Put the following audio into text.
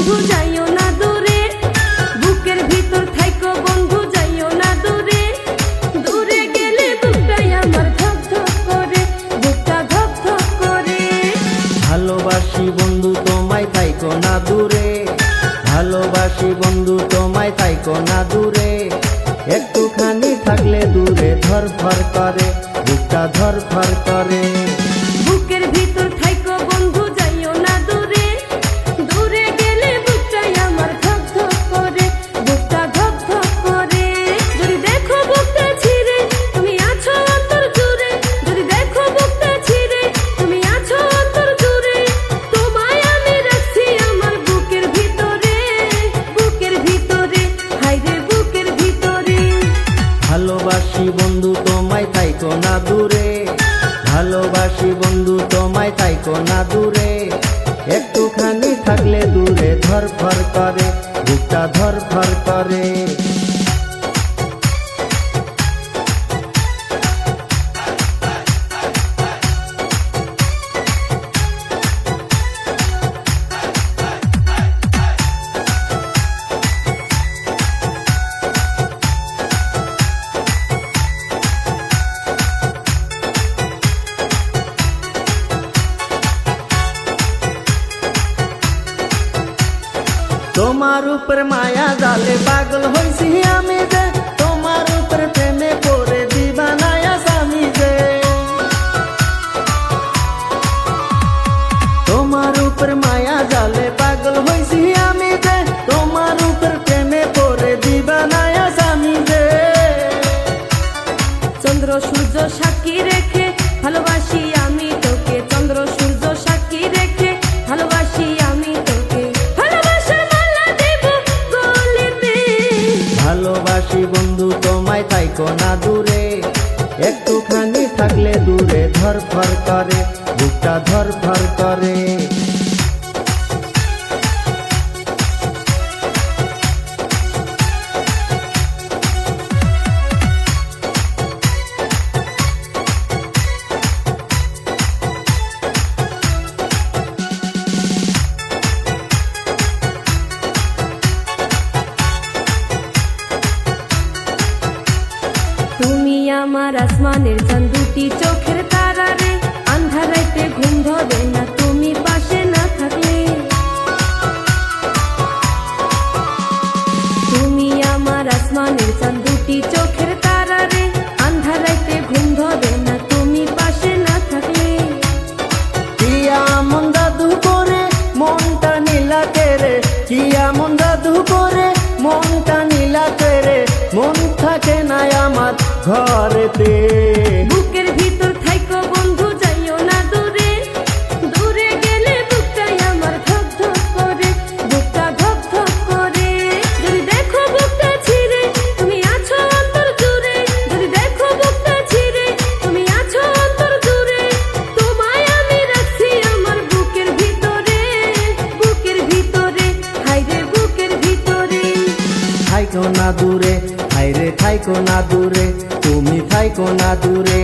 বন্ধু যাইও না দূরে, বুকের ভিতর থাইকো বন্ধু যাইও না দূরে। দূরে গেলে বুকটাই আমার ধক ধক করে, বুকটা ধক ধক করে। ভালোবাসি বন্ধু তোমায় থাইকো না দূরে, ভালোবাসি বন্ধু তোমায় থাইকো না দূরে। একটুখানি থাকলে দূরে ধরফর করে, বুকটা ধরফর করে। বুকের ভিতর থাইকো বন্ধু যাইও না দূরে, দূরে গেলে বুকটাই আমার ধক ধক করে, বুকটা ধক ধক করে। যদি দেখো বুকটা ছিঁড়ে তুমি আছো অন্তর জুড়ে, যদি দেখো বুকটা ছিঁড়ে তুমি আছো অন্তর জুড়ে। তোমায় আমি রাখছি আমার বুকের ভিতরে, বুকের ভিতরে, হায়রে বুকের ভিতরে। ভালোবাসি বন্ধু তোমায় থাইকো না দূরে, ভালোবাসি বন্ধু তোমায় থাইকো না দূরে। একটুখানি থাকলে দূরে ধরফর করে, বুকটা ধরফর করে। তোমার উপর মায়া জালে পাগল হইছি আমি যে, তোমার উপর প্রেমে পড়ে দিবানায়া স্বামী যে। তোমার উপর মায়া জালে পাগল হইছি আমি যে, তোমার উপর প্রেমে পড়ে দিবানায়া স্বামী যে। চন্দ্র সূর্য সাক্ষী রেখে ভালোবাসি আমি তোকে, চন্দ্র সূর্য সাক্ষী রেখে ভালোবাসি আমি তোকে। ভালোবাসার মালা দেব গলেতে, ভালোবাসি বন্ধু তোমায় থাইকো না দূরে। একটুখানি থাকলে দূরে ধরফর করে, বুকটা ধরফর করে। তুমি আমার আসমানের চাঁদ, দুটি চোখের তারা রে। আন্ধার রাতে ঘুম ধরে না তুমি পাশে না থাকলে। তুমি আমার আসমানের চাঁদ, দুটি চোখের তারা রে। আন্ধার রাতে ঘুম ধরে না তুমি পাশে না থাকলে। কি এমন জাদু করে মনটা নীলাতে রে, কি এমন জাদু করে মনটা নীলাতে রে। মন থাকে না আমার ঘরেতে। বুকের ভিতর থাইকো বন্ধু যাইও না দূরে, দূরে গেলে বুকটাই আমার ধক ধক করে, বুকটা ধক ধক করে। যদি দেখো বুকটা ছিঁড়ে তুমি আছো অন্তর জুড়ে, যদি দেখো বুকটা ছিঁড়ে তুমি আছো অন্তর জুড়ে। তোমায় আমি রাখছি আমার বুকের ভিতরে, বুকের ভিতরে, হায়রে বুকের ভিতরে। থাইকো না দূরে, হায়রে থাইকো না দূরে, তুমি থাইকো না দূরে।